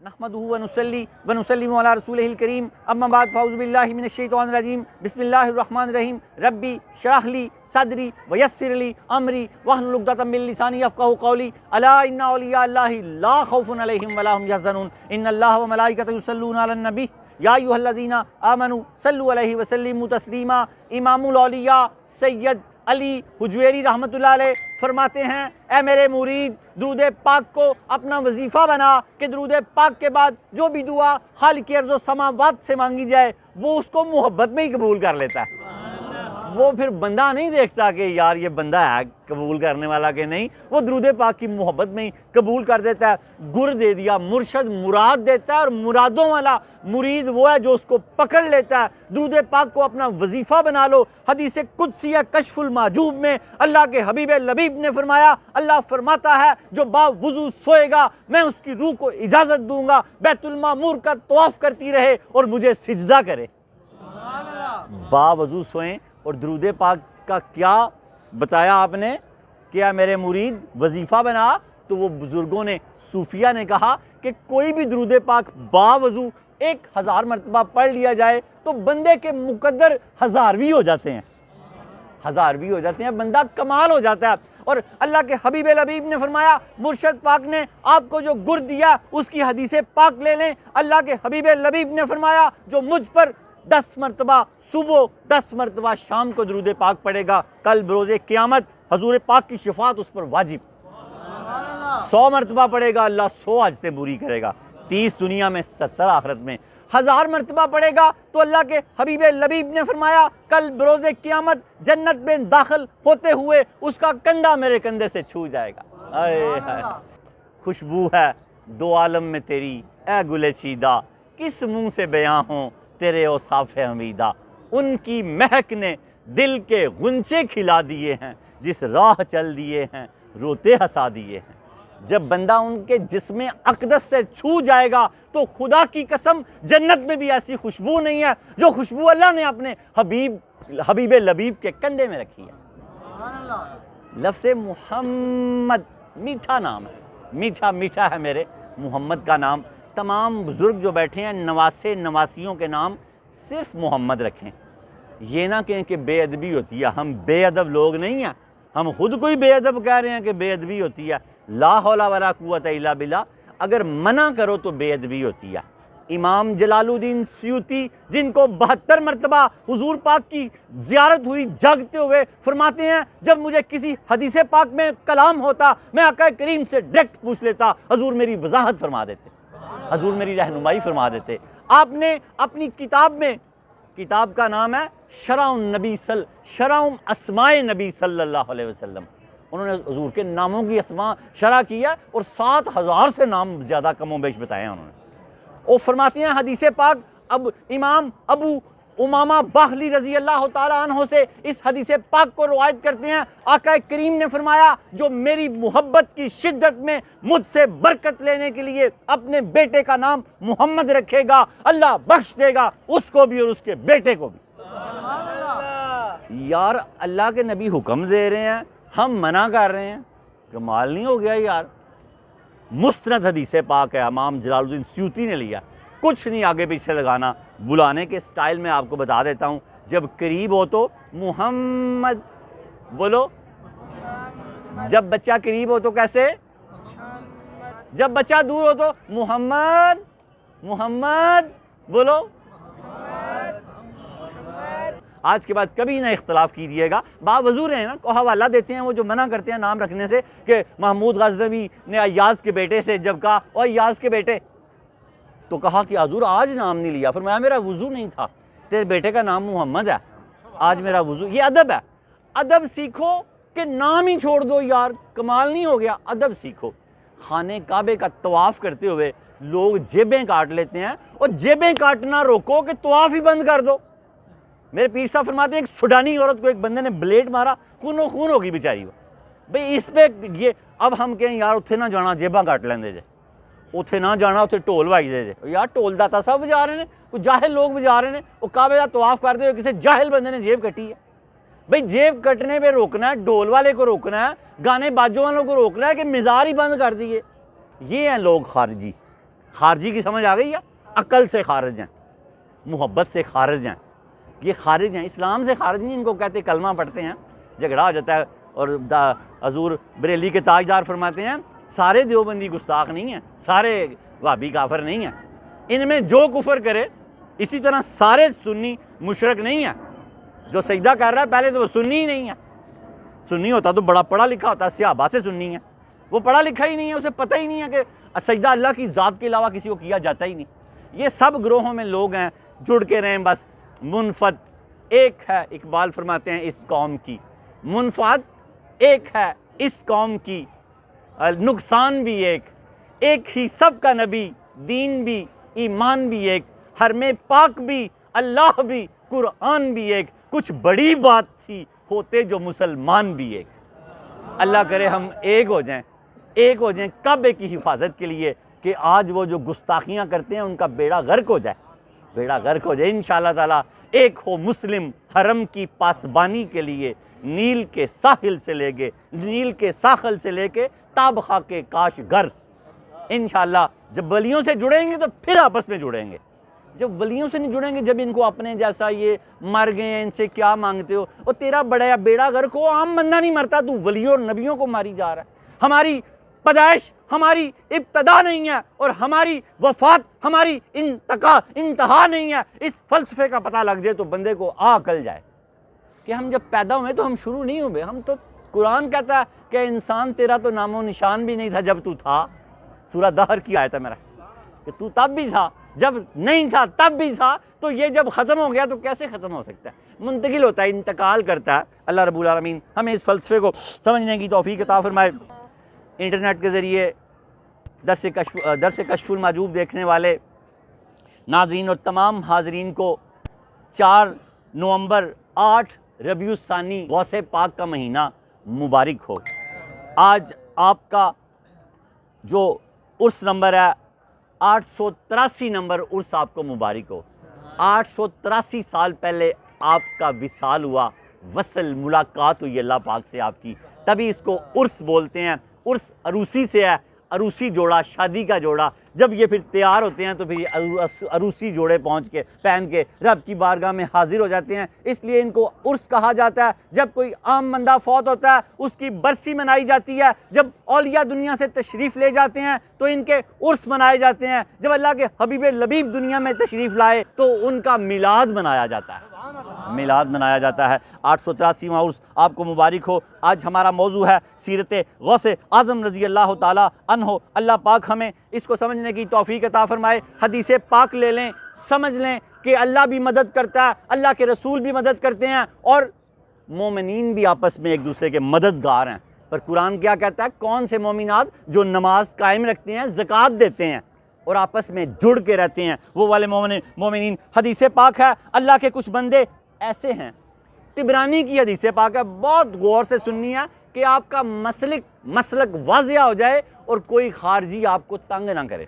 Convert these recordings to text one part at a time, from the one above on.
نحمدہ ونصلی ونسلم علی رسولہ الکریم اما بعد فاعوذ باللہ من الشیطان الرجیم بسم اللہ الرحمن الرحیم ربی اشرح لی صدری ویسر لی امری واحلل عقدۃ من لسانی یفقہوا قولی الا ان اولیاء اللہ لا خوف علیہم ولا هم یحزنون ان اللہ وملائکتہ یصلون علی النبی یا ایھا الذین آمنوا صلوا علیہ وسلموا تسلیما۔ امام الاولیاء سید علی حجویری رحمۃ اللہ علیہ فرماتے ہیں، اے میرے مرید درود پاک کو اپنا وظیفہ بنا کہ درود پاک کے بعد جو بھی دعا خالق ارض و سماوات سے مانگی جائے وہ اس کو محبت میں ہی قبول کر لیتا ہے۔ وہ پھر بندہ نہیں دیکھتا کہ یار یہ بندہ ہے قبول کرنے والا کہ نہیں، وہ درود پاک کی محبت میں ہی قبول کر دیتا ہے۔ گر دے دیا، مرشد مراد دیتا ہے، اور مرادوں والا مرید وہ ہے جو اس کو پکڑ لیتا ہے۔ درود پاک کو اپنا وظیفہ بنا لو۔ حدیث قدسیہ کشف المحجوب میں اللہ کے حبیب لبیب نے فرمایا، اللہ فرماتا ہے جو باوضو سوئے گا میں اس کی روح کو اجازت دوں گا بیت المعمور کا طواف کرتی رہے اور مجھے سجدہ کرے۔ باوضو سوئیں اور درود پاک کا کیا بتایا آپ نے، کیا میرے مرید وظیفہ بنا؟ تو وہ بزرگوں نے صوفیہ نے کہا کہ کوئی بھی درود پاک باوضو 1000 مرتبہ پڑھ لیا جائے تو بندے کے مقدر 1000ویں ہو جاتے ہیں، 1000ویں ہو جاتے ہیں، بندہ کمال ہو جاتا ہے۔ اور اللہ کے حبیب لبیب نے فرمایا، مرشد پاک نے آپ کو جو گر دیا اس کی حدیث پاک لے لیں۔ اللہ کے حبیب لبیب نے فرمایا جو مجھ پر 10 مرتبہ صبح 10 مرتبہ شام کو درود پاک پڑھے گا، کل بروز قیامت حضور پاک کی شفاعت اس پر واجب۔ 100 مرتبہ پڑھے گا اللہ 100 حاجتیں پوری کرے گا، 30 دنیا میں 70 آخرت میں۔ 1000 مرتبہ پڑھے گا تو اللہ کے حبیب لبیب نے فرمایا کل بروز قیامت جنت میں داخل ہوتے ہوئے اس کا کنڈا میرے کندھے سے چھو جائے گا۔ خوشبو ہے دو عالم میں تیری اے گل چیدہ، کس منہ سے بیاں ہوں تیرے اوصاف حمیدہ۔ ان کی مہک نے دل کے غنچے کھلا دیے ہیں، جس راہ چل دیے ہیں روتے ہنسا دیے ہیں۔ جب بندہ ان کے جسم اقدس سے چھو جائے گا تو خدا کی قسم جنت میں بھی ایسی خوشبو نہیں ہے جو خوشبو اللہ نے اپنے حبیب لبیب کے کنڈے میں رکھی ہے۔ لفظ محمد میٹھا نام ہے، میٹھا میٹھا ہے میرے محمد کا نام۔ تمام بزرگ جو بیٹھے ہیں نواسے نواسیوں کے نام صرف محمد رکھیں، یہ نہ کہیں کہ بے ادبی ہوتی ہے، ہم بے ادب لوگ نہیں ہیں، ہم خود کوئی بے ادب کہہ رہے ہیں کہ بے ادبی ہوتی ہے۔ لا حول ولا قوت الا باللہ، اگر منع کرو تو بے ادبی ہوتی ہے۔ امام جلال الدین سیوطی جن کو 72 مرتبہ حضور پاک کی زیارت ہوئی جاگتے ہوئے، فرماتے ہیں جب مجھے کسی حدیث پاک میں کلام ہوتا میں آقا کریم سے ڈائریکٹ پوچھ لیتا، حضور میری وضاحت فرما دیتے، حضور میری رہنمائی فرما دیتے۔ آپ نے اپنی کتاب میں، کتاب کا نام ہے شرح اسماء نبی صلی اللہ علیہ وسلم، انہوں نے حضور کے ناموں کی اسماء شرح کیا اور 7000 سے نام زیادہ کم و بیش بتائے ہیں انہوں نے۔ وہ فرماتے ہیں حدیث پاک، اب امام ابو امامہ باہلی رضی اللہ تعالیٰ عنہ سے اس حدیث پاک کو روایت کرتے ہیں، آقا کریم نے فرمایا جو میری محبت کی شدت میں مجھ سے برکت لینے کے لیے اپنے بیٹے کا نام محمد رکھے گا، اللہ بخش دے گا اس کو بھی اور اس کے بیٹے کو بھی۔ یار اللہ کے نبی حکم دے رہے ہیں، ہم منع کر رہے ہیں، کمال نہیں ہو گیا یار؟ مستند حدیث پاک ہے، امام جلال الدین سیوطی نے لیا، کچھ نہیں آگے پیچھے لگانا۔ بلانے کے سٹائل میں آپ کو بتا دیتا ہوں، جب قریب ہو تو محمد بولو، جب بچہ قریب ہو تو کیسے، جب بچہ دور ہو تو محمد محمد بولو۔ آج کے بعد کبھی نہ اختلاف کیجئے گا، باوضو رہے ہیں نا، کو حوالہ دیتے ہیں وہ جو منع کرتے ہیں نام رکھنے سے، کہ محمود غزنوی نے ایاز کے بیٹے سے جب کہا او ایاز کے بیٹے، تو کہا کہ حضور آج نام نہیں لیا، فرمایا میرا وضو نہیں تھا، تیرے بیٹے کا نام محمد ہے، آج میرا وضو۔ یہ ادب ہے، ادب سیکھو کہ نام ہی چھوڑ دو یار، کمال نہیں ہو گیا؟ ادب سیکھو۔ خانہ کعبے کا طواف کرتے ہوئے لوگ جیبیں کاٹ لیتے ہیں، اور جیبیں کاٹنا روکو کہ طواف ہی بند کر دو۔ میرے پیر صاحب فرماتے ہیں ایک سوڈانی عورت کو ایک بندے نے بلیڈ مارا، خون و خون ہوگی بیچاری وہ۔ بھئی اس پہ یہ اب ہم کہیں یار اتھے نہ جانا جیباں کٹ لیندے جے، اتھے نہ جانا اتھے ٹول وائی دے جے، یار ٹول داتا صاحب بجا رہے ہیں، کچھ جاہل لوگ بجا رہے ہیں، وہ کعبے کا طواف کرتے ہوئے کسی جاہل بندے نے جیب کٹی ہے۔ بھئی جیب کٹنے پہ روکنا ہے، ڈول والے کو روکنا ہے، گانے باجوں والوں کو روکنا ہے کہ مزار ہی بند کر دیے۔ یہ ہیں لوگ خارجی، خارجی کی سمجھ آ گئی ہے؟ عقل سے خارج ہیں، محبت سے خارج ہیں، یہ خارج ہیں، اسلام سے خارج نہیں، ان کو کہتے کلمہ پڑھتے ہیں، جھگڑا ہو جاتا ہے۔ اور حضور بریلی کے تاجدار فرماتے ہیں سارے دیوبندی گستاخ نہیں ہیں، سارے وہابی کافر نہیں ہیں، ان میں جو کفر کرے، اسی طرح سارے سنی مشرک نہیں ہیں۔ جو سجدہ کر رہا ہے پہلے تو وہ سنی ہی نہیں ہے، سنی ہوتا تو بڑا پڑھا لکھا ہوتا، صحابہ سے سنی ہے، وہ پڑھا لکھا ہی نہیں ہے، اسے پتہ ہی نہیں ہے کہ سجدہ اللہ کی ذات کے علاوہ کسی کو کیا جاتا ہی نہیں۔ یہ سب گروہوں میں لوگ ہیں، جڑ کے رہیں بس۔ منفعت ایک ہے، اقبال فرماتے ہیں اس قوم کی، منفعت ایک ہے اس قوم کی، نقصان بھی ایک ہی سب کا نبی، دین بھی ایمان بھی ایک، حرم پاک بھی اللہ بھی قرآن بھی ایک، کچھ بڑی بات تھی ہوتے جو مسلمان بھی ایک۔ اللہ کرے ہم ایک ہو جائیں کعبے کی حفاظت کے لیے، کہ آج وہ جو گستاخیاں کرتے ہیں ان کا بیڑا غرق ہو جائے انشاءاللہ تعالیٰ۔ ایک ہو مسلم حرم کی پاسبانی کے لیے، نیل کے ساحل سے لے کے تابخا کے کاش گر۔ انشاءاللہ جب ولیوں سے جڑیں گے تو پھر آپس میں جڑیں گے، جب ولیوں سے نہیں جڑیں گے، جب ان کو اپنے جیسا یہ مر گئے ہیں ان سے کیا مانگتے ہو، اور تیرا بڑا بیڑا غرق ہو، عام بندہ نہیں مرتا، تو ولیوں اور نبیوں کو ماری جا رہا ہے۔ ہماری پیدائش ہماری ابتدا نہیں ہے، اور ہماری وفات ہماری انتہا نہیں ہے۔ اس فلسفے کا پتہ لگ جائے تو بندے کو عقل جائے کہ ہم جب پیدا ہوئے تو ہم شروع نہیں ہوئے، ہم تو، قرآن کہتا ہے کہ انسان تیرا تو نام و نشان بھی نہیں تھا جب تو تھا۔ سورہ دہر کی آیت ہے میرا کہ تو تب بھی تھا، جب نہیں تھا تب بھی تھا، تو یہ جب ختم ہو گیا تو کیسے ختم ہو سکتا ہے؟ منتقل ہوتا ہے، انتقال کرتا ہے۔ اللہ رب العالمین ہمیں اس فلسفے کو سمجھنے کی توفیق عطا فرمائے۔ انٹرنیٹ کے ذریعے درس کشف المحجوب دیکھنے والے ناظرین اور تمام حاضرین کو 4 نومبر 8 ربیع الثانی غوث پاک کا مہینہ مبارک ہو۔ آج آپ کا جو عرس نمبر ہے 883 نمبر عرس آپ کو مبارک ہو۔ 883 سال پہلے آپ کا وصال ہوا، وصل ملاقات ہوئی اللہ پاک سے آپ کی، تبھی اس کو عرس بولتے ہیں۔ عرس عروسی سے ہے، عروسی جوڑا، شادی کا جوڑا۔ جب یہ پھر تیار ہوتے ہیں تو پھر یہ عروسی جوڑے پہن کے رب کی بارگاہ میں حاضر ہو جاتے ہیں، اس لیے ان کو عرس کہا جاتا ہے۔ جب کوئی عام بندہ فوت ہوتا ہے اس کی برسی منائی جاتی ہے، جب اولیاء دنیا سے تشریف لے جاتے ہیں تو ان کے عرس منائے جاتے ہیں، جب اللہ کے حبیب لبیب دنیا میں تشریف لائے تو ان کا میلاد منایا جاتا ہے، 883واں عرس آپ کو مبارک ہو۔ آج ہمارا موضوع ہے سیرت غوث اعظم رضی اللہ تعالی عنہ۔ اللہ پاک ہمیں اس کو سمجھنے کی توفیق عطا فرمائے۔ حدیث پاک لے لیں، سمجھ لیں کہ اللہ بھی مدد کرتا ہے، اللہ کے رسول بھی مدد کرتے ہیں، اور مومنین بھی آپس میں ایک دوسرے کے مددگار ہیں۔ پر قرآن کیا کہتا ہے؟ کون سے مومنات؟ جو نماز قائم رکھتے ہیں، زکوٰۃ دیتے ہیں اور آپس میں جڑ کے رہتے ہیں، وہ والے مومنین۔ حدیث پاک ہے اللہ کے کچھ بندے ایسے ہیں، طبرانی کی حدیث پاک ہے، بہت غور سے سننی ہے کہ آپ کا مسلک واضح ہو جائے اور کوئی خارجی آپ کو تنگ نہ کرے۔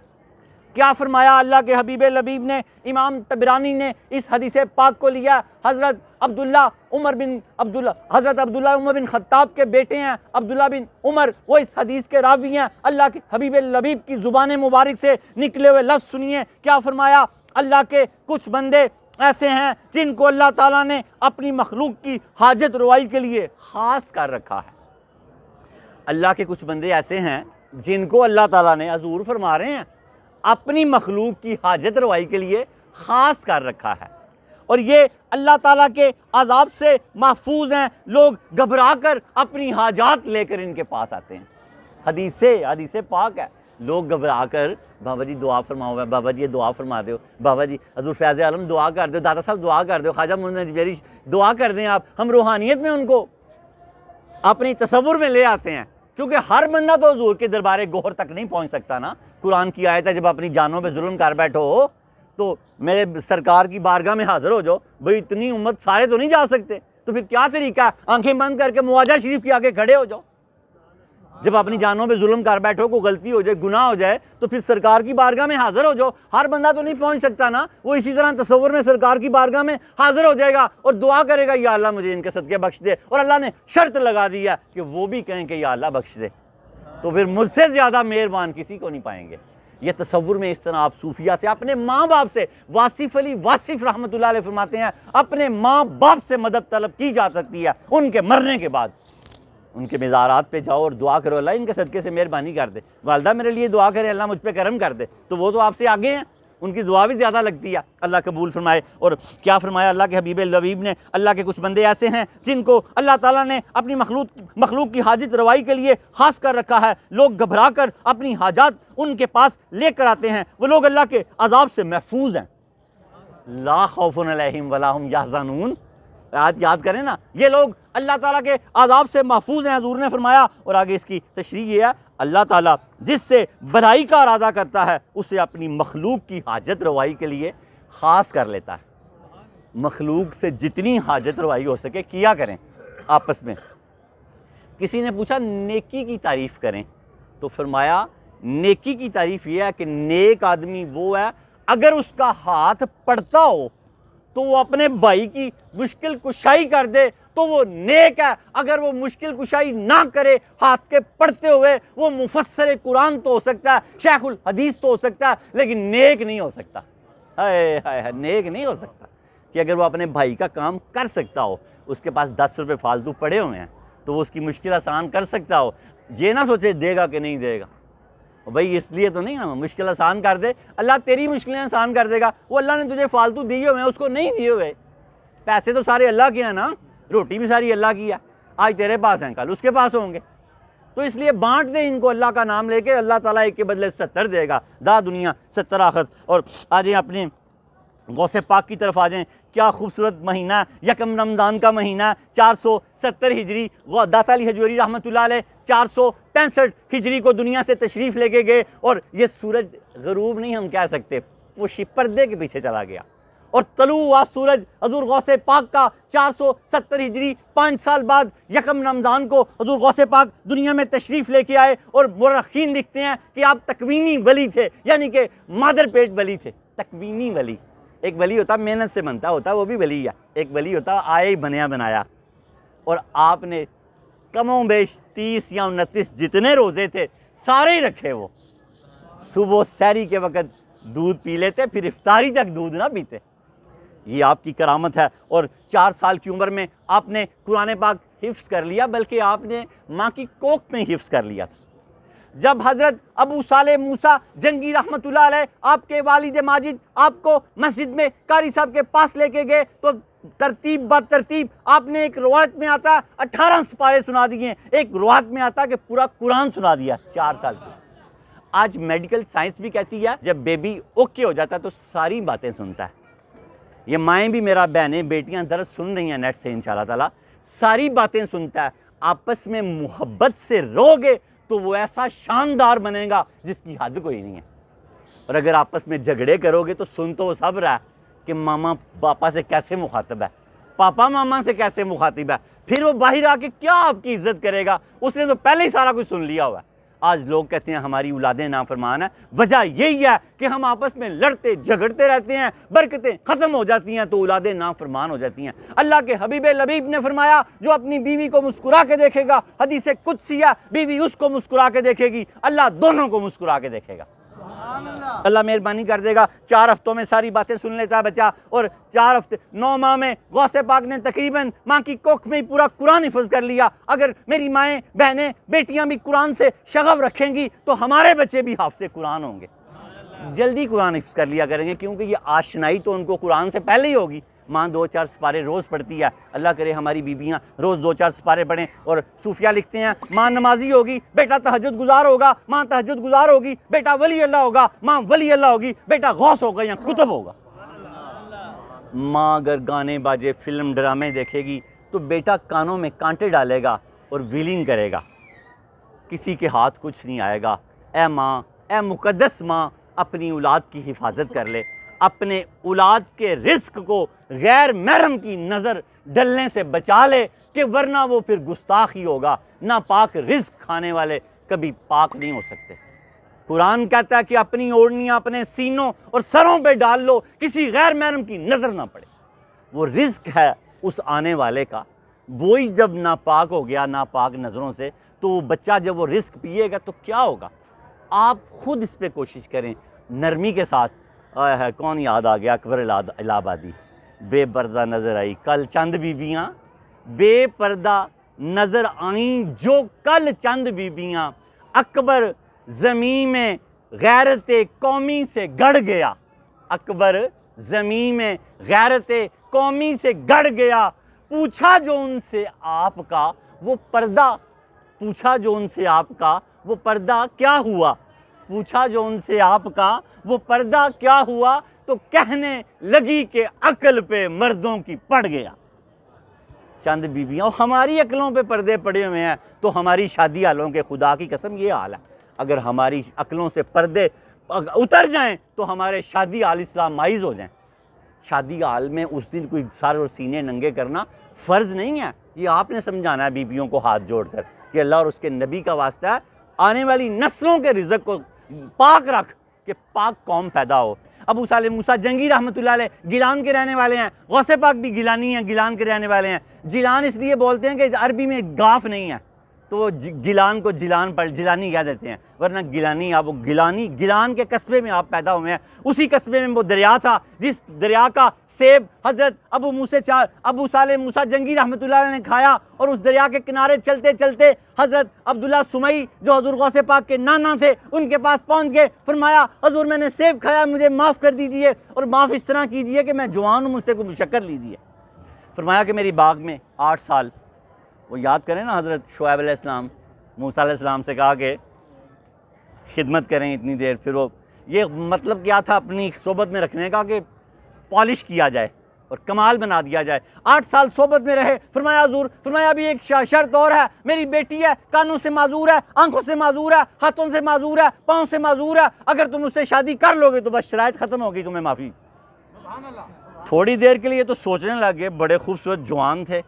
کیا فرمایا اللہ کے حبیب لبیب نے؟ امام طبرانی نے اس حدیث پاک کو لیا، حضرت عبداللہ عمر بن خطاب کے بیٹے ہیں، عبداللہ بن عمر، وہ اس حدیث کے راوی ہیں۔ اللہ کے حبیب لبیب کی زبان مبارک سے نکلے ہوئے لفظ سنیے، کیا فرمایا؟ اللہ کے کچھ بندے ایسے ہیں جن کو اللہ تعالیٰ نے اپنی مخلوق کی حاجت روائی کے لیے خاص کر رکھا ہے۔ اللہ کے کچھ بندے ایسے ہیں جن کو اللہ تعالیٰ نے، حضور فرما رہے ہیں، اپنی مخلوق کی حاجت روائی کے لیے خاص کر رکھا ہے، اور یہ اللہ تعالیٰ کے عذاب سے محفوظ ہیں۔ لوگ گھبرا کر اپنی حاجات لے کر ان کے پاس آتے ہیں۔ حدیث پاک ہے، لوگ گھبرا کر بابا جی دعا فرماؤ، بابا جی یہ دعا فرما دو، بابا جی حضور فیض عالم دعا کر دو، دادا صاحب دعا کر دو، خواجہ معین اجمیری دعا کر دیں آپ۔ ہم روحانیت میں ان کو اپنی تصور میں لے آتے ہیں، کیونکہ ہر بندہ تو حضور کے دربار گوہر تک نہیں پہنچ سکتا نا۔ قرآن کی آیت ہے جب اپنی جانوں پہ ظلم کر بیٹھو تو میرے سرکار کی بارگاہ میں حاضر ہو جاؤ۔ بھئی اتنی امت سارے تو نہیں جا سکتے، تو پھر کیا طریقہ ہے؟ آنکھیں بند کر کے مواجہ شریف کے آگے کھڑے ہو جاؤ۔ جب اپنی جانوں پہ ظلم کر بیٹھو، کوئی غلطی ہو جائے، گناہ ہو جائے، تو پھر سرکار کی بارگاہ میں حاضر ہو جاؤ۔ ہر بندہ تو نہیں پہنچ سکتا نا، وہ اسی طرح تصور میں سرکار کی بارگاہ میں حاضر ہو جائے گا اور دعا کرے گا یا اللہ مجھے ان کے صدقے بخش دے، اور اللہ نے شرط لگا دی ہے کہ وہ بھی کہیں کہ یا اللہ بخش دے، تو پھر مجھ سے زیادہ مہربان کسی کو نہیں پائیں گے۔ یہ تصور میں اس طرح آپ صوفیہ سے، اپنے ماں باپ سے، واصف علی واصف رحمۃ اللہ علیہ فرماتے ہیں اپنے ماں باپ سے مدد طلب کی جا سکتی ہے ان کے مرنے کے بعد۔ ان کے مزارات پہ جاؤ اور دعا کرو اللہ ان کے صدقے سے مہربانی کر دے، والدہ میرے لیے دعا کرے اللہ مجھ پہ کرم کر دے، تو وہ تو آپ سے آگے ہیں، ان کی دعا بھی زیادہ لگتی ہے، اللہ قبول فرمائے۔ اور کیا فرمایا اللہ کے حبیب لبیب نے، اللہ کے کچھ بندے ایسے ہیں جن کو اللہ تعالیٰ نے اپنی مخلوق کی حاجت روائی کے لیے خاص کر رکھا ہے، لوگ گھبرا کر اپنی حاجات ان کے پاس لے کر آتے ہیں، وہ لوگ اللہ کے عذاب سے محفوظ ہیں۔ لا خوف علیہم ولا ہم یحزنون، آیات یاد کریں نا، یہ لوگ اللہ تعالیٰ کے عذاب سے محفوظ ہیں، حضور نے فرمایا۔ اور آگے اس کی تشریح یہ ہے، اللہ تعالیٰ جس سے بھلائی کا ارادہ کرتا ہے اسے اپنی مخلوق کی حاجت روائی کے لیے خاص کر لیتا ہے۔ مخلوق سے جتنی حاجت روائی ہو سکے کیا کریں آپس میں۔ کسی نے پوچھا نیکی کی تعریف کریں، تو فرمایا نیکی کی تعریف یہ ہے کہ نیک آدمی وہ ہے اگر اس کا ہاتھ پڑتا ہو تو وہ اپنے بھائی کی مشکل کشائی کر دے تو وہ نیک ہے، اگر وہ مشکل کشائی نہ کرے ہاتھ کے پڑھتے ہوئے وہ مفسر قرآن تو ہو سکتا ہے، شیخ الحدیث تو ہو سکتا ہے، لیکن نیک نہیں ہو سکتا۔ نیک نہیں ہو سکتا کہ اگر وہ اپنے بھائی کا کام کر سکتا ہو، اس کے پاس 10 روپے فالتو پڑے ہوئے ہیں تو وہ اس کی مشکل آسان کر سکتا ہو، یہ نہ سوچے دے گا کہ نہیں دے گا، بھائی اس لیے تو نہیں ہم مشکل آسان کر دے، اللہ تیری مشکلیں آسان کر دے گا۔ وہ اللہ نے تجھے فالتو دیے ہوئے ہیں، اس کو نہیں دیے ہوئے، پیسے تو سارے اللہ کے ہیں نا، روٹی بھی ساری اللہ کی ہے، آج تیرے پاس ہیں کل اس کے پاس ہوں گے، تو اس لیے بانٹ دے ان کو اللہ کا نام لے کے، اللہ تعالیٰ ایک کے بدلے 70 دے گا، دا دنیا 70 آخرت۔ اور آ جائیں اپنے غوث پاک کی طرف آ جائیں، کیا خوبصورت مہینہ، یکم رمضان کا مہینہ، 470 ہجری، داتا علی حجویری رحمۃ اللہ علیہ 465 ہجری کو دنیا سے تشریف لے کے گئے، اور یہ سورج غروب نہیں ہم کہہ سکتے، وہ پردے کے پیچھے چلا گیا، اور طلوع ہوا سورج حضور غوث پاک کا 470 ہجری 5 سال بعد یکم رمضان کو حضور غوث پاک دنیا میں تشریف لے کے آئے، اور مورخین لکھتے ہیں کہ آپ تکوینی ولی تھے، یعنی کہ مادر پیٹ ولی تھے، تکوینی ولی۔ ایک ولی ہوتا محنت سے بنتا ہوتا، وہ بھی ولی ہے، ایک ولی ہوتا آئے ہی بنیا بنایا، اور آپ نے کم و بیش 30 یا 29 جتنے روزے تھے سارے ہی رکھے، وہ صبح سحری کے وقت دودھ پی لیتے، پھر افطاری تک دودھ نہ پیتے، یہ آپ کی کرامت ہے۔ اور 4 سال کی عمر میں آپ نے قرآن پاک حفظ کر لیا، بلکہ آپ نے ماں کی کوکھ میں حفظ کر لیا تھا۔ جب حضرت ابو صالح موسیٰ جنگی رحمۃ اللہ علیہ آپ کے والد ماجد آپ کو مسجد میں قاری صاحب کے پاس لے کے گئے، تو ترتیب بات ترتیب آپ نے، ایک روایت میں آتا 18 سپارے سنا دیے، ایک روایت میں آتا کہ پورا قرآن سنا دیا 4 سال کی۔ آج میڈیکل سائنس بھی کہتی ہے جب بیبی اوکے ہو جاتا ہے تو ساری باتیں سنتا ہے، یہ مائیں بھی میرا بہنیں بیٹیاں درس سن رہی ہیں نیٹ سے انشاءاللہ تعالیٰ، ساری باتیں سنتا ہے۔ آپس میں محبت سے رو گے تو وہ ایسا شاندار بنے گا جس کی حد کوئی نہیں ہے، اور اگر آپس میں جھگڑے کرو گے تو سن تو وہ سب رہا ہے کہ ماما پاپا سے کیسے مخاطب ہے، پاپا ماما سے کیسے مخاطب ہے، پھر وہ باہر آ کے کیا آپ کی عزت کرے گا، اس نے تو پہلے ہی سارا کچھ سن لیا ہوا ہے۔ آج لوگ کہتے ہیں ہماری اولادیں نافرمان ہیں، وجہ یہی ہے کہ ہم آپس میں لڑتے جھگڑتے رہتے ہیں، برکتیں ختم ہو جاتی ہیں تو اولادیں نافرمان ہو جاتی ہیں۔ اللہ کے حبیب لبیب نے فرمایا جو اپنی بیوی کو مسکرا کے دیکھے گا، حدیث قدسی ہے، بیوی اس کو مسکرا کے دیکھے گی، اللہ دونوں کو مسکرا کے دیکھے گا۔ اللہ مہربانی کر دے گا، 4 ہفتوں میں ساری باتیں سن لیتا ہے بچہ، اور 4 ہفتے 9 ماہ میں غوث پاک نے تقریباً ماں کی کوکھ میں ہی پورا قرآن حفظ کر لیا۔ اگر میری مائیں بہنیں بیٹیاں بھی قرآن سے شغف رکھیں گی تو ہمارے بچے بھی حافظ قرآن ہوں گے، جلدی قرآن حفظ کر لیا کریں گے، کیونکہ یہ آشنائی تو ان کو قرآن سے پہلے ہی ہوگی۔ ماں 2-4 سپارے روز پڑھتی ہے، اللہ کرے ہماری بیبیاں روز 2-4 سپارے پڑھیں۔ اور صوفیہ لکھتے ہیں ماں نمازی ہوگی بیٹا تہجد گزار ہوگا، ماں تہجد گزار ہوگی بیٹا ولی اللہ ہوگا، ماں ولی اللہ ہوگی بیٹا غوث ہوگا یا قطب ہوگا۔ ماں اگر گانے باجے فلم ڈرامے دیکھے گی تو بیٹا کانوں میں کانٹے ڈالے گا اور ویلنگ کرے گا، کسی کے ہاتھ کچھ نہیں آئے گا۔ اے ماں، اے مقدس ماں، اپنی اولاد کی حفاظت کر لے، اپنے اولاد کے رزق کو غیر محرم کی نظر ڈلنے سے بچا لے، کہ ورنہ وہ پھر گستاخ ہی ہوگا۔ ناپاک رزق کھانے والے کبھی پاک نہیں ہو سکتے۔ قرآن کہتا ہے کہ اپنی اوڑھنیاں اپنے سینوں اور سروں پہ ڈال لو، کسی غیر محرم کی نظر نہ پڑے۔ وہ رزق ہے اس آنے والے کا، وہی جب ناپاک ہو گیا ناپاک نظروں سے، تو وہ بچہ جب وہ رزق پیے گا تو کیا ہوگا؟ آپ خود اس پہ کوشش کریں نرمی کے ساتھ. آیا ہے کون یاد آ گیا, اکبر الہ آبادی. بے پردہ نظر آئی کل چند بیبیاں, بے پردہ نظر آئیں جو کل چند بیبیاں, اکبر زمین میں غیرت قومی سے گڑ گیا. اکبر زمین میں غیرت قومی سے گڑ گیا. پوچھا جو ان سے آپ کا وہ پردہ, پوچھا جو ان سے آپ کا وہ پردہ کیا ہوا, پوچھا جو ان سے آپ کا وہ پردہ کیا ہوا, تو کہنے لگی کہ عقل پہ مردوں کی پڑ گیا. چند بیویاں, اور ہماری عقلوں پہ پردے پڑے ہوئے ہیں تو ہماری شادی حالوں کے خدا کی قسم یہ حال ہے. اگر ہماری عقلوں سے پردے اتر جائیں تو ہمارے شادی حال اسلامائز ہو جائیں. شادی حال میں اس دن کوئی سر اور سینے ننگے کرنا فرض نہیں ہے. یہ آپ نے سمجھانا ہے بیویوں کو ہاتھ جوڑ کر کہ اللہ اور اس کے نبی کا واسطہ ہے, آنے والی نسلوں کے رزق کو پاک رکھ کہ پاک قوم پیدا ہو. ابو صالح موسیٰ جنگی رحمۃ اللہ علیہ گیلان کے رہنے والے ہیں, غوث پاک بھی گیلانی ہیں, گیلان کے رہنے والے ہیں. جیلان اس لیے بولتے ہیں کہ عربی میں گاف نہیں ہے تو وہ گیلان کو جیلان پر جیلانی کہہ دیتے ہیں, ورنہ گیلانی آپ وہ گیلانی, گیلان کے قصبے میں آپ پیدا ہوئے ہیں. اسی قصبے میں وہ دریا تھا جس دریا کا سیب حضرت ابو صالح موسیٰ جنگی رحمۃ اللہ علیہ نے کھایا, اور اس دریا کے کنارے چلتے چلتے حضرت عبداللہ سمئی جو حضور غوث پاک کے نانا تھے ان کے پاس پہنچ گئے. فرمایا حضور میں نے سیب کھایا, مجھے معاف کر دیجئے, اور معاف اس طرح کیجئے کہ میں جوان ہوں, مجھ سے کوئی مشقت لیجئے. فرمایا کہ میری باغ میں 8 سال, وہ یاد کریں نا حضرت شعیب علیہ السلام موسیٰ علیہ السلام سے کہا کہ خدمت کریں اتنی دیر. پھر وہ یہ مطلب کیا تھا اپنی صحبت میں رکھنے کا کہ پالش کیا جائے اور کمال بنا دیا جائے. 8 سال صحبت میں رہے. فرمایا حضور, فرمایا ابھی ایک شرط اور ہے, میری بیٹی ہے, کانوں سے معذور ہے, آنکھوں سے معذور ہے, ہاتھوں سے معذور ہے, پاؤں سے معذور ہے, اگر تم اس سے شادی کر لو گے تو بس شرائط ختم ہوگی, تمہیں معافی. تھوڑی دیر کے لیے تو سوچنے لگے, بڑے خوبصورت جوان تھے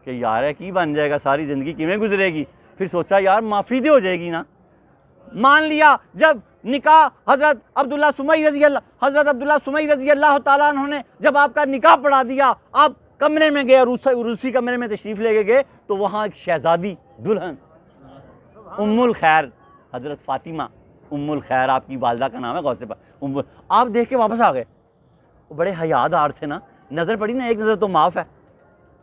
کہ یار کی بن جائے گا, ساری زندگی کیویں گزرے گی. پھر سوچا یار معافی دے ہو جائے گی نا. مان لیا. جب نکاح حضرت عبداللہ سمئی رضی اللہ تعالیٰ عنہ نے جب آپ کا نکاح پڑھا دیا, آپ کمرے میں گئے, روسی کمرے میں تشریف لے کے گئے, تو وہاں ایک شہزادی دلہن ام الخیر حضرت فاطمہ, ام الخیر آپ کی والدہ کا نام ہے غوث پاک, آپ دیکھ کے واپس آ گئے. بڑے حیادار تھے نا, نظر پڑی نا, ایک نظر تو معاف ہے,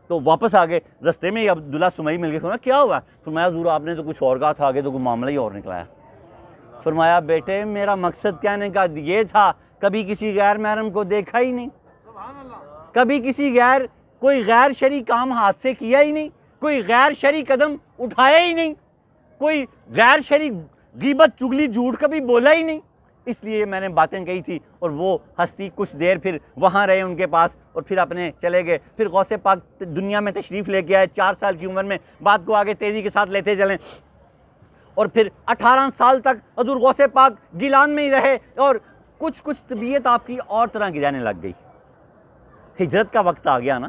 تو واپس آ گئے. رستے میں عبداللہ سمئی مل گئے. فرمایا کیا ہوا؟ فرمایا حضور آپ نے تو کچھ اور کہا تھا, آگے تو کوئی معاملہ ہی اور نکلا ہے. فرمایا بیٹے میرا مقصد کہنے کا یہ تھا, کبھی کسی غیر محرم کو دیکھا ہی نہیں, کبھی کوئی غیر شرعی کام ہاتھ سے کیا ہی نہیں, کوئی غیر شرعی قدم اٹھایا ہی نہیں, کوئی غیر شرعی غیبت چگلی جھوٹ کبھی بولا ہی نہیں. اس لیے میں نے باتیں کہی تھی. اور وہ ہستی کچھ دیر پھر وہاں رہے ان کے پاس, اور پھر اپنے چلے گئے. پھر غوث پاک دنیا میں تشریف لے کے آئے 4 سال کی عمر میں. بات کو آگے تیزی کے ساتھ لیتے چلیں. اور پھر 18 سال تک حضور غوث پاک گیلان میں ہی رہے, اور کچھ طبیعت آپ کی اور طرح کی رہنے لگ گئی. ہجرت کا وقت آ گیا نا,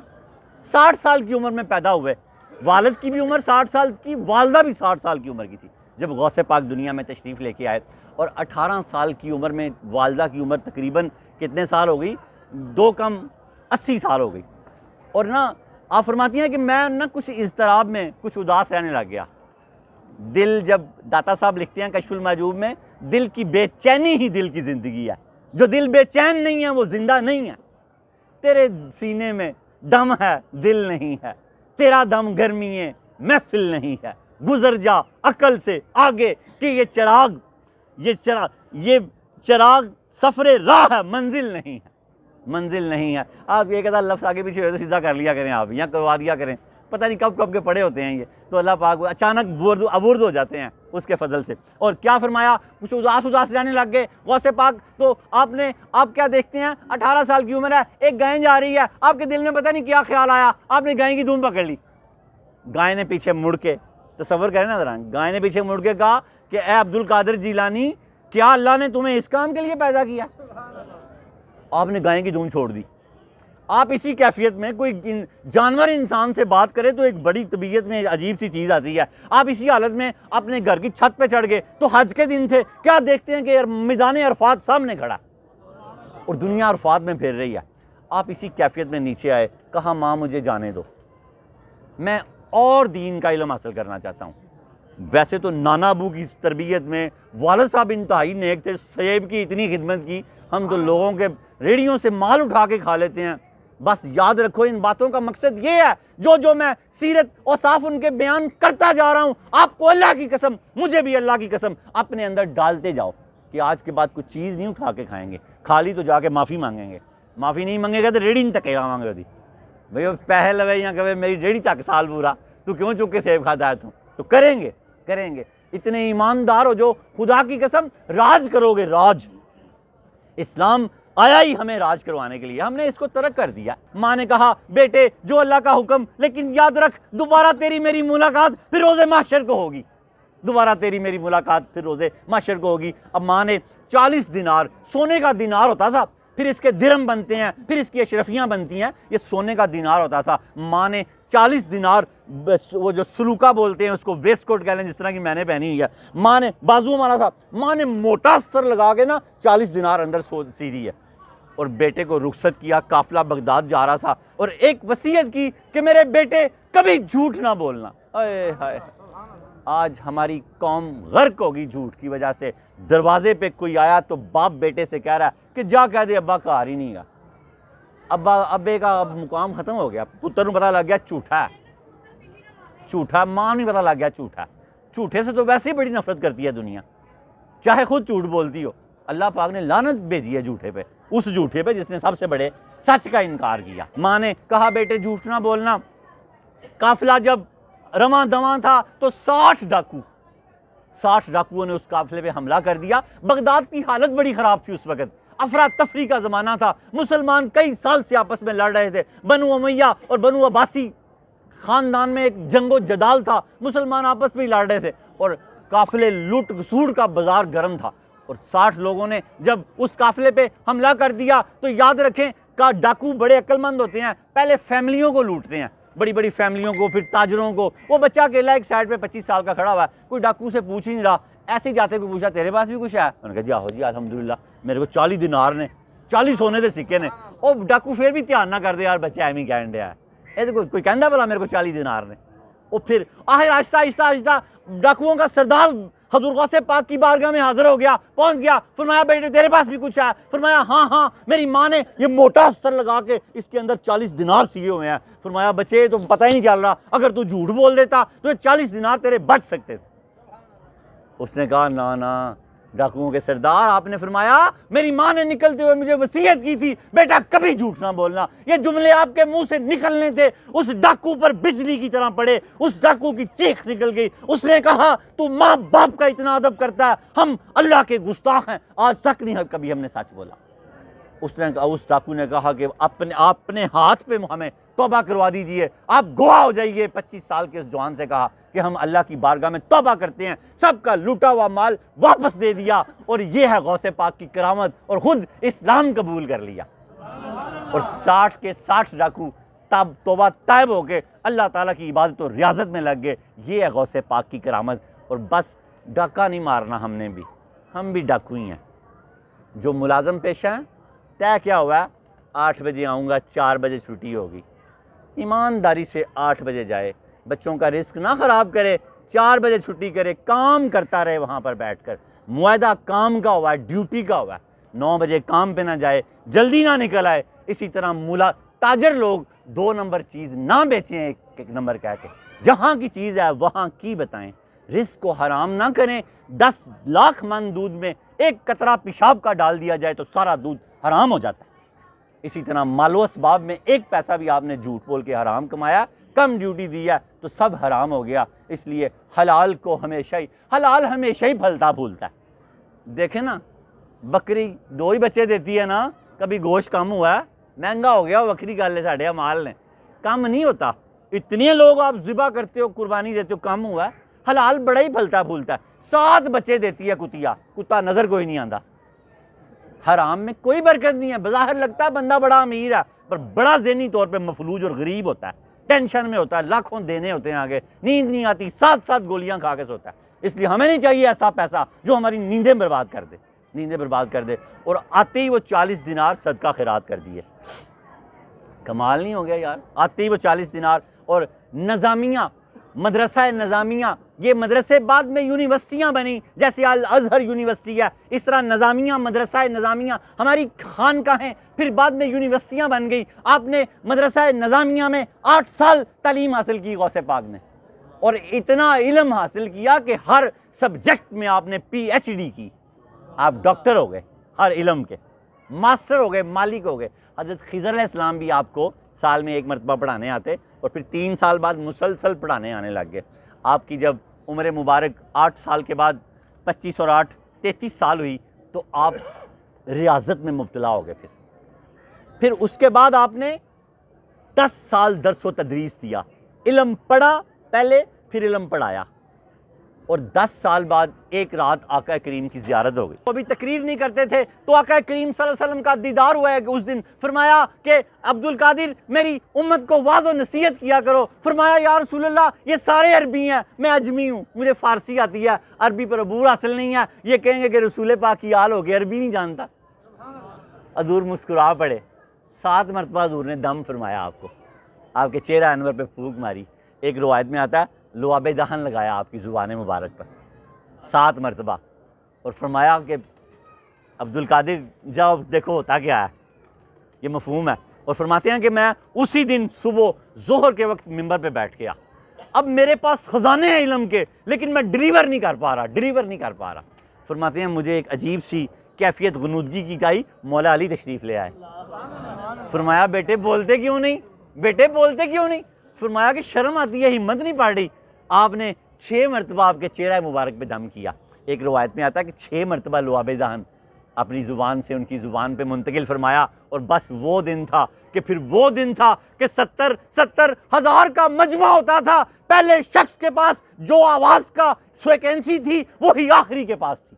60 سال کی عمر میں پیدا ہوئے. والد کی بھی عمر 60 سال کی, والدہ بھی 60 سال کی عمر کی تھی جب غوث پاک دنیا میں تشریف لے کے آئے. اور 18 سال کی عمر میں والدہ کی عمر تقریباً کتنے سال ہو گئی, 2 کم 80 سال ہو گئی. اور نا آپ فرماتی ہیں کہ میں نا کچھ اضطراب میں, کچھ اداس رہنے لگ گیا. دل, جب داتا صاحب لکھتے ہیں کشف المحجوب میں, دل کی بے چینی ہی دل کی زندگی ہے, جو دل بے چین نہیں ہے وہ زندہ نہیں ہے. تیرے سینے میں دم ہے دل نہیں ہے, تیرا دم گرمی ہے محفل نہیں ہے, گزر جا عقل سے آگے کہ یہ چراغ سفر راہ ہے, منزل نہیں ہے, منزل نہیں ہے. آپ یہ کہتا لفظ آگے پیچھے ہوئے تو سیدھا کر لیا کریں, آپ یا کروا دیا کریں, پتہ نہیں کب کے پڑے ہوتے ہیں یہ, تو اللہ پاک اچانک ابورد ہو جاتے ہیں اس کے فضل سے. اور کیا فرمایا, کچھ اداس رہنے لگ گئے غوث پاک. تو آپ کیا دیکھتے ہیں, 18 سال کی عمر ہے, ایک گائے جا رہی ہے, آپ کے دل میں پتہ نہیں کیا خیال آیا, آپ نے گائے کی دھوم پکڑ لی. گائے نے پیچھے مڑ کے, تصور کریں نا ذرا, گائے نے پیچھے مڑ کے کہا کہ اے عبد القادر جیلانی, کیا اللہ نے تمہیں اس کام کے لیے پیدا کیا؟ آپ نے گائے کی دھوم چھوڑ دی. آپ اسی کیفیت میں کوئی جانور انسان سے بات کرے تو ایک بڑی طبیعت میں عجیب سی چیز آتی ہے. آپ اسی حالت میں اپنے گھر کی چھت پہ چڑھ گئے, تو حج کے دن تھے, کیا دیکھتے ہیں کہ میدان عرفات سامنے کھڑا اور دنیا عرفات میں پھر رہی ہے. آپ اسی کیفیت میں نیچے آئے, کہا ماں مجھے جانے دو, میں اور دین کا علم حاصل کرنا چاہتا ہوں. ویسے تو نانا ابو کی تربیت میں والد صاحب انتہائی نیک تھے، سیب کی اتنی خدمت کی، ہم تو لوگوں کے ریڑھیوں سے مال اٹھا کے کھا لیتے ہیں۔ بس یاد رکھو ان باتوں کا مقصد یہ ہے، جو میں سیرت اوصاف ان کے بیان کرتا جا رہا ہوں، آپ کو اللہ کی قسم، مجھے بھی اللہ کی قسم، اپنے اندر ڈالتے جاؤ کہ آج کے بعد کچھ چیز نہیں اٹھا کے کھائیں گے، خالی تو جا کے معافی مانگیں گے، معافی نہیں مانگے گا تو ریڑھی نہیں تک مانگے گی، بھئی پیسے لگے یا کہ میری ریڑھی تک سال پورا تو کیوں چک کے سیب کھاتا ہے تو کریں گے۔ اتنے ایماندار ہو جو خدا کی قسم راج کرو گے، راج۔ اسلام آیا ہی ہمیں راج کروانے کے لیے، ہم نے اس کو ترک کر دیا۔ ماں نے کہا بیٹے جو اللہ کا حکم، لیکن یاد رکھ دوبارہ تیری میری ملاقات پھر روز محشر کو ہوگی، دوبارہ تیری میری ملاقات پھر روز محشر کو ہوگی۔ اب ماں نے 40 دینار، سونے کا دینار ہوتا تھا، پھر اس کے درم بنتے ہیں، پھر اس کی اشرفیاں بنتی ہیں، یہ سونے کا دینار ہوتا تھا۔ ماں نے 40 دینار، وہ جو سلوکا بولتے ہیں اس کو، ویسٹ کوٹ کہہ لیں جس طرح کی میں نے پہنی ہوئی ہے، ماں نے بازو مارا تھا، ماں نے موٹا استر لگا کے نا 40 دینار اندر سی دی ہے، اور بیٹے کو رخصت کیا۔ قافلہ بغداد جا رہا تھا اور ایک وصیت کی کہ میرے بیٹے کبھی جھوٹ نہ بولنا۔ اے ہائے، آج ہماری قوم غرق ہوگی جھوٹ کی وجہ سے۔ دروازے پہ کوئی آیا تو باپ بیٹے سے کہہ رہا ہے کہ جا کہہ دے ابا کار ہی نہیں گا، ابے کا اب مقام ختم ہو گیا، پتر نو پتہ لگ گیا جھوٹا ہے، جھوٹا، ماں نہیں پتہ لگ گیا جھوٹا۔ جھوٹے سے تو ویسے ہی بڑی نفرت کرتی ہے دنیا، چاہے خود جھوٹ بولتی ہو۔ اللہ پاک نے لعنت بھیجی ہے جھوٹے پہ، اس جھوٹے پہ جس نے سب سے بڑے سچ کا انکار کیا۔ ماں نے کہا بیٹے جھوٹ نہ بولنا۔ قافلہ جب رواں دواں تھا تو 60 ڈاکوؤں نے اس قافلے پہ حملہ کر دیا۔ بغداد کی حالت بڑی خراب تھی اس وقت، افراتفری کا زمانہ تھا، مسلمان کئی سال سے آپس میں لڑ رہے تھے، بنو امیہ اور بنو عباسی خاندان میں ایک جنگ و جدال تھا، مسلمان آپس میں ہی لڑ رہے تھے، اور قافلے لوٹ غسوڑ کا بازار گرم تھا، اور 60 لوگوں نے جب اس قافلے پہ حملہ کر دیا تو یاد رکھیں کہ ڈاکو بڑے عقل مند ہوتے ہیں، پہلے فیملیوں کو لوٹتے ہیں، بڑی بڑی فیملیوں کو، پھر تاجروں کو۔ وہ بچہ اکیلا ایک سائڈ پہ 25 سال کا کھڑا ہوا ہے، کوئی ڈاکو سے پوچھ ہی نہیں رہا، ایسے ہی جاتے کو پوچھا تیرے پاس بھی کچھ ہے؟ انہوں نے کہا جی آہو جی الحمدللہ میرے کو 40 دینار نے، 40 سونے دے سکے نے۔ اور ڈاکو پھر بھی دھیان نہ کر دے یار بچہ ایویں ہی کہن ڈیا ہے، یہ تو کوئی کہندا بلا میرے کو 40 دینار نے۔ اور پھر آخر آہستہ آہستہ ڈاکوؤں کا سردار حضور غوث پاک کی بارگاہ میں حاضر ہو گیا، پہنچ گیا، فرمایا بیٹے تیرے پاس بھی کچھ ہے؟ فرمایا ہاں میری ماں نے یہ موٹا استر لگا کے اس کے اندر 40 دینار سیے ہوئے ہیں۔ فرمایا بچے تو پتہ ہی نہیں چل رہا، اگر تو جھوٹ بول دیتا تو یہ 40 دینار تیرے بچ سکتے تھے۔ اس نے کہا نا ڈاکوؤں کے سردار، آپ نے فرمایا میری ماں نے نکلتے ہوئے مجھے وصیت کی تھی بیٹا کبھی جھوٹ نہ بولنا۔ یہ جملے آپ کے منہ سے نکلنے تھے، اس ڈاکو پر بجلی کی طرح پڑے، اس ڈاکو کی چیخ نکل گئی۔ اس نے کہا تو ماں باپ کا اتنا ادب کرتا ہے، ہم اللہ کے گستاخ ہیں، آج تک نہیں کبھی ہم نے سچ بولا۔ اس ڈاکو نے کہا کہ اپنے ہاتھ پہ ہمیں توبہ کروا دیجئے، آپ گواہ ہو جائیے۔ 25 سال کے اس جوان سے کہا کہ ہم اللہ کی بارگاہ میں توبہ کرتے ہیں، سب کا لوٹا ہوا مال واپس دے دیا، اور یہ ہے غوث پاک کی کرامت، اور خود اسلام قبول کر لیا۔ اور 60 کے 60 ڈاکو تب توبہ طائب ہو کے اللہ تعالیٰ کی عبادت و ریاضت میں لگ گئے۔ یہ ہے غوث پاک کی کرامت۔ اور بس ڈاکہ نہیں مارنا ہم بھی ڈاکو ہی ہیں، جو ملازم پیشہ ہیں۔ طے کیا ہوا ہے 8 بجے آؤں گا، 4 بجے چھٹی ہوگی، ایمانداری سے 8 بجے جائے، بچوں کا رزق نہ خراب کرے، 4 بجے چھٹی کرے، کام کرتا رہے وہاں پر بیٹھ کر، معاہدہ کام کا ہوا ہے، ڈیوٹی کا ہوا ہے، 9 بجے کام پہ نہ جائے، جلدی نہ نکل آئے۔ اسی طرح تاجر لوگ 2 نمبر چیز نہ بیچیں، ایک نمبر کہہ کے، جہاں کی چیز ہے وہاں کی بتائیں، رزق کو حرام نہ کریں۔ 10 لاکھ من دودھ میں 1 قطرہ پیشاب کا ڈال دیا جائے تو سارا دودھ حرام ہو جاتا ہے۔ اسی طرح مال و اسباب میں 1 پیسہ بھی آپ نے جھوٹ بول کے حرام کمایا، کم ڈیوٹی دی ہے تو سب حرام ہو گیا۔ اس لیے حلال ہمیشہ ہی پھلتا پھولتا ہے۔ دیکھیں نا، بکری 2 ہی بچے دیتی ہے نا، کبھی گوشت کم ہوا ہے، مہنگا ہو گیا بکری گل ہے، ساڈے مال نے کم نہیں ہوتا، اتنے لوگ آپ ذبح کرتے ہو، قربانی دیتے ہو، کم ہوا ہے۔ حلال بڑا ہی پھلتا پھولتا ہے۔ 7 بچے دیتی ہے کتا نظر کوئی نہیں آندا۔ حرام میں کوئی برکت نہیں ہے، بظاہر لگتا ہے بندہ بڑا امیر ہے، پر بڑا ذہنی طور پہ مفلوج اور غریب ہوتا ہے، ٹینشن میں ہوتا ہے، لاکھوں دینے ہوتے ہیں آگے، نیند نہیں آتی، 7 گولیاں کھا کے سوتا ہے۔ اس لیے ہمیں نہیں چاہیے ایسا پیسہ جو ہماری نیندیں برباد کر دے۔ اور آتے ہی وہ 40 دینار صدقہ خیرات کر دیے۔ کمال نہیں ہو گیا یار؟ آتے ہی وہ 40 دینار۔ اور نظامیہ، مدرسہ نظامیہ یہ مدرسے بعد میں یونیورسٹیاں بنی، جیسے الازہر یونیورسٹی ہے، اس طرح نظامیہ، مدرسہ نظامیہ ہماری خانقاہیں پھر بعد میں یونیورسٹیاں بن گئی۔ آپ نے مدرسہ نظامیہ میں 8 سال تعلیم حاصل کی غوث پاک نے، اور اتنا علم حاصل کیا کہ ہر سبجیکٹ میں آپ نے PhD کی، آپ ڈاکٹر ہو گئے، ہر علم کے ماسٹر ہو گئے، مالک ہو گئے۔ حضرت خضر علیہ السلام بھی آپ کو سال میں 1 مرتبہ پڑھانے آتے، اور پھر 3 سال بعد مسلسل پڑھانے آنے لگ گئے۔ آپ کی جب عمر مبارک 8 سال کے بعد 25 اور 8 33 سال ہوئی تو آپ ریاضت میں مبتلا ہو گئے۔ پھر اس کے بعد آپ نے 10 سال درس و تدریس دیا، علم پڑھا پہلے، پھر علم پڑھایا، اور 10 سال بعد ایک رات آقا کریم کی زیارت ہو گئی۔ وہ ابھی تقریر نہیں کرتے تھے تو آقا کریم صلی اللہ علیہ وسلم کا دیدار ہوا ہے کہ اس دن فرمایا کہ عبد القادر میری امت کو واعظ و نصیحت کیا کرو۔ فرمایا یا رسول اللہ یہ سارے عربی ہیں، میں اجمی ہوں، مجھے فارسی آتی ہے، عربی پر عبور حاصل نہیں ہے، یہ کہیں گے کہ رسول پاک کی حال ہو گئی، عربی نہیں جانتا۔ حضور مسکرا پڑے، 7 مرتبہ حضور نے دم فرمایا آپ کو، آپ کے چہرہ انور پہ پھونک ماری۔ ایک روایت میں آتا ہے لعاب دہن لگایا آپ کی زبان مبارک پر 7 مرتبہ، اور فرمایا کہ عبد القادر جاؤ دیکھو ہوتا کیا ہے، یہ مفہوم ہے۔ اور فرماتے ہیں کہ میں اسی دن صبح ظہر کے وقت منبر پہ بیٹھ گیا، اب میرے پاس خزانے ہیں علم کے، لیکن میں ڈیلیور نہیں کر پا رہا۔ فرماتے ہیں مجھے ایک عجیب سی کیفیت غنودگی کی گئی، مولا علی تشریف لے آئے۔ فرمایا بیٹے بولتے کیوں نہیں؟ فرمایا کہ شرم آتی ہے، ہمت نہیں پڑ رہی۔ آپ نے 6 مرتبہ آپ کے چہرہ مبارک پہ دم کیا۔ ایک روایت میں آتا ہے کہ 6 مرتبہ لعاب دہن اپنی زبان سے ان کی زبان پہ منتقل فرمایا، اور بس وہ دن تھا کہ 70 ہزار کا مجمع ہوتا تھا، پہلے شخص کے پاس جو آواز کا فریکوینسی تھی وہی آخری کے پاس تھی۔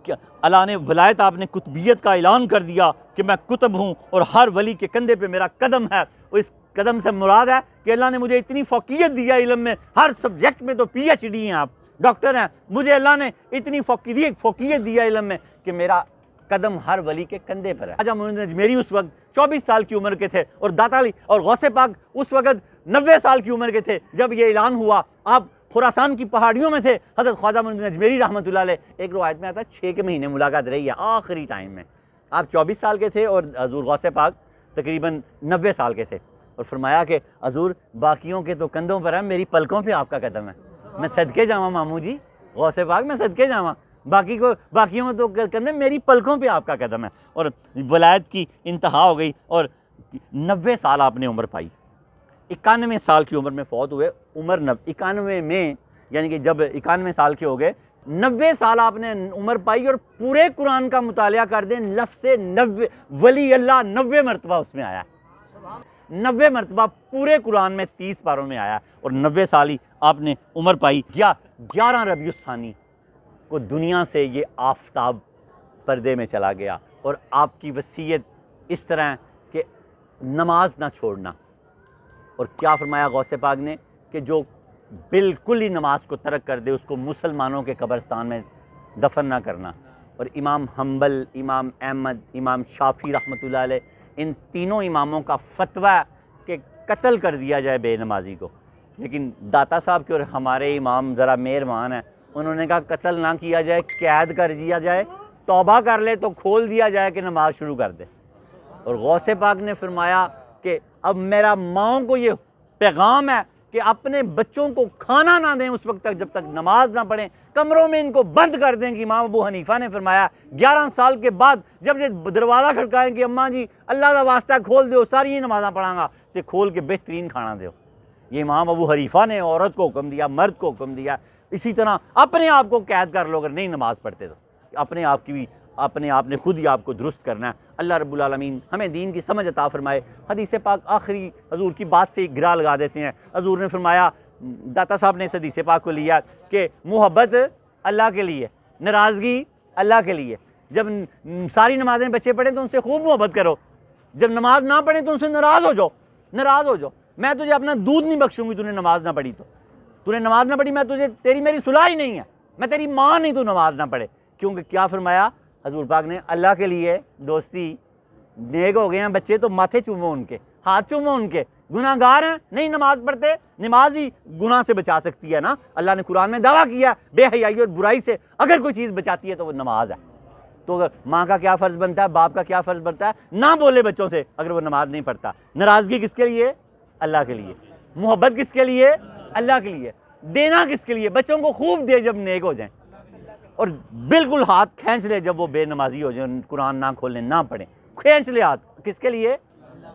کیا اللہ نے ولایت، آپ نے قطبیت کا اعلان کر دیا کہ میں قطب ہوں، اور ہر ولی کے کندھے پہ میرا قدم ہے۔ اور اس قدم سے مراد ہے کہ اللہ نے مجھے اتنی فوقیت دیا علم میں، ہر سبجیکٹ میں تو PhD ہیں، آپ ڈاکٹر ہیں، مجھے اللہ نے اتنی فوقیت دیا علم میں کہ میرا قدم ہر ولی کے کندھے پر ہے۔ خواجہ معین الدین اجمیری اس وقت 24 سال کی عمر کے تھے، اور داتا علی اور غوث پاک اس وقت 90 سال کی عمر کے تھے جب یہ اعلان ہوا۔ آپ خراسان کی پہاڑیوں میں تھے۔ حضرت خواجہ معین الدین اجمیری رحمۃ اللہ علیہ، ایک روایت میں آتا ہے 6 کے مہینے ملاقات رہی ہے آخری ٹائم میں۔ آپ 24 سال کے تھے اور حضور غوث پاک تقریباً 90 سال کے تھے، اور فرمایا کہ حضور باقیوں کے تو کندھوں پر ہے، میری پلکوں پہ آپ کا قدم ہے، میں صدقے جاواں ماموں جی، غوث پاک میں صدقے جاواں، باقیوں میں تو کندھے، میری پلکوں پہ آپ کا قدم ہے۔ اور ولایت کی انتہا ہو گئی، اور 90 سال آپ نے عمر پائی۔ 91 سال کی عمر میں فوت ہوئے، عمر 91 میں، یعنی کہ جب 91 سال کے ہو گئے، 90 سال آپ نے عمر پائی، اور پورے قرآن کا مطالعہ کر دیں، لفظ 90 ولی اللہ 90 مرتبہ اس میں آیا ہے، 90 مرتبہ پورے قرآن میں 30 پاروں میں آیا، اور 90 سال ہی آپ نے عمر پائی۔ 11 ربیع الثانی کو دنیا سے یہ آفتاب پردے میں چلا گیا، اور آپ کی وصیت اس طرح کہ نماز نہ چھوڑنا، اور کیا فرمایا غوث پاک نے کہ جو بالکل ہی نماز کو ترک کر دے اس کو مسلمانوں کے قبرستان میں دفن نہ کرنا۔ اور امام حنبل، امام احمد، امام شافعی رحمۃ اللہ علیہ، ان تینوں اماموں کا فتویٰ کہ قتل کر دیا جائے بے نمازی کو، لیکن داتا صاحب کے اور ہمارے امام ذرا مہربان ہیں، انہوں نے کہا قتل نہ کیا جائے، قید کر دیا جائے، توبہ کر لے تو کھول دیا جائے کہ نماز شروع کر دے۔ اور غوث پاک نے فرمایا کہ اب میرا ماؤں کو یہ پیغام ہے کہ اپنے بچوں کو کھانا نہ دیں اس وقت تک جب تک نماز نہ پڑھیں، کمروں میں ان کو بند کر دیں۔ کہ امام ابو حنیفہ نے فرمایا 11 سال کے بعد جب یہ دروازہ کھڑکائیں کہ اماں جی اللہ کا واسطہ کھول دیو، ساری نمازاں پڑھاں گا، تو کھول کے بہترین کھانا دیو۔ یہ امام ابو حنیفہ نے عورت کو حکم دیا، مرد کو حکم دیا۔ اسی طرح اپنے آپ کو قید کر لو اگر نہیں نماز پڑھتے تو، اپنے آپ نے خود ہی آپ کو درست کرنا ہے۔ اللہ رب العالمین ہمیں دین کی سمجھ عطا فرمائے۔ حدیث پاک آخری حضور کی بات سے گرا لگا دیتے ہیں۔ حضور نے فرمایا، داتا صاحب نے اس حدیث پاک کو لیا کہ محبت اللہ کے لیے، ناراضگی اللہ کے لیے۔ جب ساری نمازیں بچے پڑھیں تو ان سے خوب محبت کرو، جب نماز نہ پڑھیں تو ان سے ناراض ہو جاؤ۔ میں تجھے اپنا دودھ نہیں بخشوں گی، تو نے نماز نہ پڑھی تو نے نماز نہ پڑھی، میں تجھے میری صلاح ہی نہیں ہے، میں تیری ماں نہیں تو نماز نہ پڑھے۔ کیونکہ کیا فرمایا حضور پاک نے، اللہ کے لیے دوستی، نیک ہو گئے ہیں بچے تو ماتھے چومو ان کے، ہاتھ چومو ان کے، گناہ گار ہیں، نہیں نماز پڑھتے، نماز ہی گناہ سے بچا سکتی ہے نا، اللہ نے قرآن میں دعویٰ کیا بے حیائی اور برائی سے اگر کوئی چیز بچاتی ہے تو وہ نماز ہے۔ تو ماں کا کیا فرض بنتا ہے، باپ کا کیا فرض بنتا ہے، نہ بولے بچوں سے اگر وہ نماز نہیں پڑھتا۔ ناراضگی کس کے لیے؟ اللہ کے لیے۔ محبت کس کے لیے؟ اللہ کے لیے۔ دینا کس کے لیے؟ بچوں کو خوب دے جب نیک ہو جائیں، اور بالکل ہاتھ کھینچ لے جب وہ بے نمازی ہو جائیں، قرآن نہ کھولیں نہ پڑھیں، کھینچ لے ہاتھ، کس کے لیے؟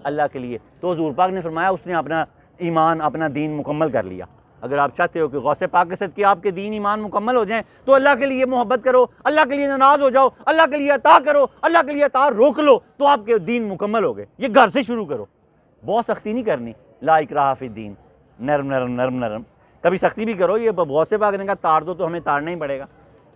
اللہ کے لیے۔ تو حضور پاک نے فرمایا اس نے اپنا ایمان، اپنا دین مکمل کر لیا۔ اگر آپ چاہتے ہو کہ غوث پاک کے صدقے آپ کے دین ایمان مکمل ہو جائیں تو اللہ کے لیے محبت کرو، اللہ کے لیے ناراض ہو جاؤ، اللہ کے لیے عطا کرو، اللہ کے لیے عطا روک لو، تو آپ کے دین مکمل ہو گئے۔ یہ گھر سے شروع کرو، بہت سختی نہیں کرنی، لا اکراہ فی الدین، نرم نرم نرم نرم، کبھی سختی بھی کرو۔ یہ غوث پاک نے کہا تاڑ دو تو ہمیں تاڑنا ہی پڑے گا،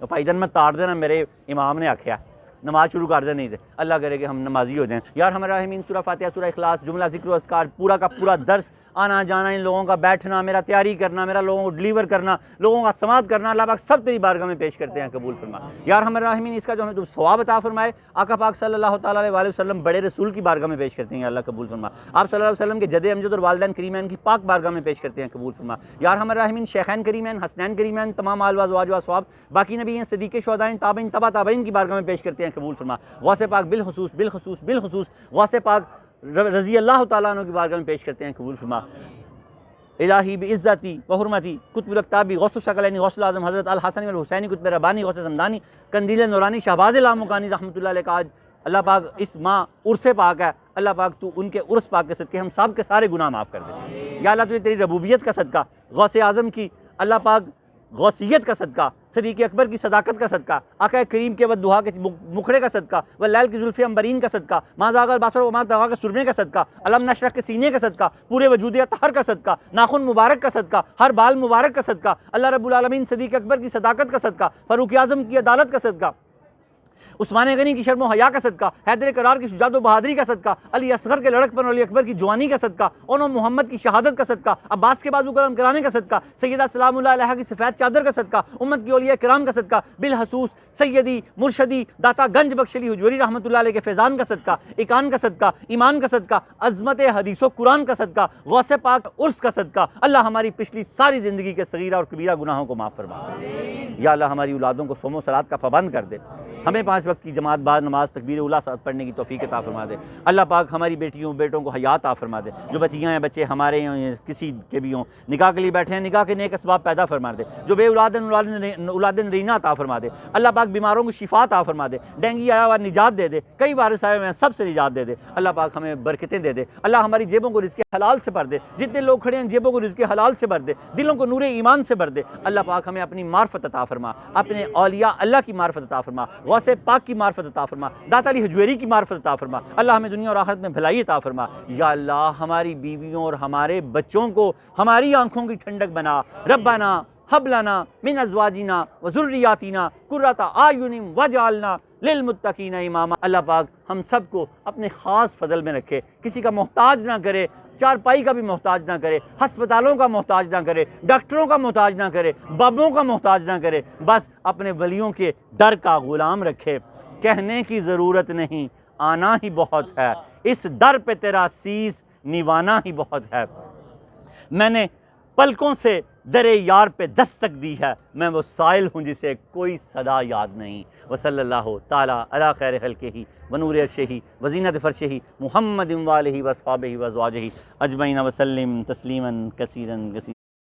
تو بھائی جان میں تاڑ دینا، میرے امام نے آکھیا نماز شروع کر دے نہیں دے، اللہ کرے کہ ہم نمازی ہو جائیں۔ یا ارحم الراحمین، سورہ فاتحہ، سورہ اخلاص، جملہ ذکر و اذکار، پورا کا پورا درس، آنا جانا، ان لوگوں کا بیٹھنا، میرا تیاری کرنا، میرا لوگوں کو ڈلیور کرنا، لوگوں کا سماعت کرنا، اللہ پاک سب تیری بارگاہ میں پیش کرتے ہیں، قبول فرما۔ یا ارحم الراحمین، اس کا جو ہمیں تم ثواب عطا فرمائے، آقا پاک صلی اللہ تعالیٰ علیہ وسلم بڑے رسول کی بارگاہ میں پیش کرتے ہیں، اللہ قبول فرما۔ آپ صلی اللہ علیہ وسلم کے جد امجد اور والدین کریمین کی پاک بارگاہ میں پیش کرتے ہیں، قبول فرما۔ یا ارحم الراحمین، شیخین کریمین، حسنین کریمین، تمام آل و ازواج و اصحاب، باقی نبیین، صدیق، شہداء، تابعین، تبع تابعین کی بارگاہ میں پیش کرتے ہیں، قبول فرما۔ غوث پاک بالخصوص غوث پاک رضی اللہ تعالیٰ عنہ کی بارگاہ میں پیش کرتے ہیں، قبول فرما۔ الہی بعزتی و حرمتی قطب الاقطابی غوث الثقلین غوث العظم حضرت الحسن والحسینی قطب ربانی غوث زمدانی قندیل نورانی شہباز لامکانی رحمۃ اللہ علیہ کا آج اللہ پاک اس ماہ عرس پاک ہے، اللہ پاک تو ان کے عرس پاک کے صدقے ہم سب کے سارے گناہ معاف کر دے۔ یا اللہ تجھے تیری ربوبیت کا صدقہ، غوث اعظم کی اللہ پاک غوثیت کا صدقہ، صدیق اکبر کی صداقت کا صدقہ، آقا کریم کے ودعا کے مکھڑے کا صدقہ، واللیل کی زلف عنبرین کا صدقہ، ما زاغ البصر وما طغى کے سرمے کا صدقہ، علم نشرح کے سینے کا صدقہ، پورے وجود اطہر کا صدقہ، ناخن مبارک کا صدقہ، ہر بال مبارک کا صدقہ، اللہ رب العالمین صدیق اکبر کی صداقت کا صدقہ، فاروق اعظم کی عدالت کا صدقہ، عثمان غنی کی شرم و حیا کا صدقہ، حیدر کرار کی شجاعت و بہادری کا صدقہ، علی اصغر کے لڑک پن علی اکبر کی جوانی کا صدقہ، اونو محمد کی شہادت کا صدقہ، عباس کے بازو کرم کرانے کا صدقہ، سیدہ سلام اللہ علیہ کی سفید چادر کا صدقہ، امت کی اولیاء کرام کا صدقہ، بالخصوص سیدی مرشدی داتا گنج بخش علی حجوری رحمۃ اللہ علیہ کے فیضان کا صدقہ، اکان کا صدقہ، ایمان کا صدقہ، عظمت حدیث و قرآن کا صدقہ، غوث پاک عرس کا صدقہ، اللہ ہماری پچھلی ساری زندگی کے صغیرہ اور کبیرہ گناہوں کو معاف فرما۔ یا اللہ ہماری اولادوں کو صوم و صلات کا پابند کر دے، ہمیں 5 وقت کی جماعت بعد نماز تکبیر اولیٰ ساتھ پڑھنے کی توفیق عطا فرما دے۔ اللہ پاک ہماری بیٹیوں بیٹوں کو حیات عطا فرما دے، جو بچیاں ہیں بچے ہمارے ہوں یا کسی کے بھی ہوں، نکاح کے لیے بیٹھے ہیں، نکاح کے نیک اسباب پیدا فرما دے، جو بے اولاد نرینہ عطا فرما دے، اللہ پاک بیماروں کو شفا عطا فرما دے، ڈینگی آیا ہوا نجات دے دے، کئی وائرس آئے ہوئے ہیں سب سے نجات دے دے، اللہ پاک ہمیں برکتیں دے دے، اللہ ہماری جیبوں کو رزق حلال سے بھر دے، جتنے لوگ کھڑے ہیں جیبوں کو رزق حلال سے بھر دے، دلوں کو نور ایمان سے بھر دے، اللہ پاک ہمیں اپنی معرفت عطا فرما، اپنے اولیاء اللہ کی معرفت عطا فرما، غوث پاک کی معرفت عطا فرما، داتا علی حجویری کی معرفت عطا فرما، اللہ ہمیں دنیا اور آخرت میں بھلائی عطا فرما۔ یا اللہ ہماری بیویوں اور ہمارے بچوں کو ہماری آنکھوں کی ٹھنڈک بنا، ربنا ہب لنا من ازواجنا وذریاتنا قرۃ اعین واجعلنا للمتقین اماما۔ اللہ پاک ہم سب کو اپنے خاص فضل میں رکھے، کسی کا محتاج نہ کرے، چارپائی کا بھی محتاج نہ کرے، ہسپتالوں کا محتاج نہ کرے، ڈاکٹروں کا محتاج نہ کرے، بابوں کا محتاج نہ کرے، بس اپنے ولیوں کے در کا غلام رکھے۔ کہنے کی ضرورت نہیں، آنا ہی بہت ہے، اس در پہ تیرا سیس نوانا ہی بہت ہے۔ میں نے پلکوں سے در یار پہ دستک دی ہے، میں وہ سائل ہوں جسے کوئی صدا یاد نہیں۔ وصلی اللہ تعالیٰ علی خیر خلقہ ونور عرشہ وزینت فرشہ محمد وآلہ واصحابہ وازواجہ اجمعین وسلم تسلیما کثیرا کثیرا۔